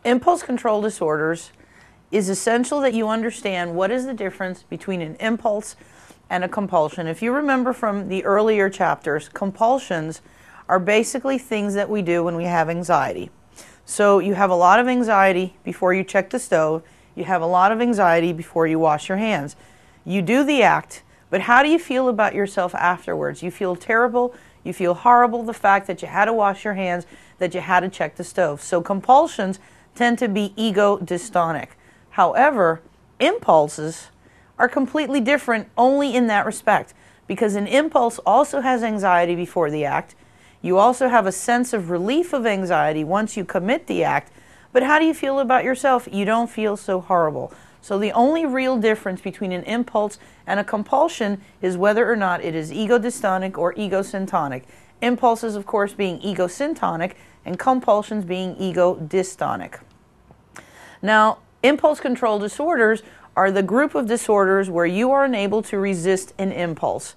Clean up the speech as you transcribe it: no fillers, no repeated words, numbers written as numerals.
Impulse control disorders is essential that you understand what is the difference between an impulse and a compulsion. If you remember from the earlier chapters, compulsions are basically things that we do when we have anxiety. So you have a lot of anxiety before you check the stove. You have a lot of anxiety before you wash your hands. You do the act, but how do you feel about yourself afterwards? You feel terrible. You feel horrible, the fact that you had to wash your hands, that you had to check the stove. So compulsions tend to be ego dystonic. However, impulses are completely different only in that respect, because an impulse also has anxiety before the act. You also have a sense of relief of anxiety once you commit the act, but how do you feel about yourself? You don't feel so horrible. So the only real difference between an impulse and a compulsion is whether or not it is ego dystonic or ego syntonic. Impulses, of course, being ego syntonic and compulsions being ego dystonic. Now, impulse control disorders are the group of disorders where you are unable to resist an impulse.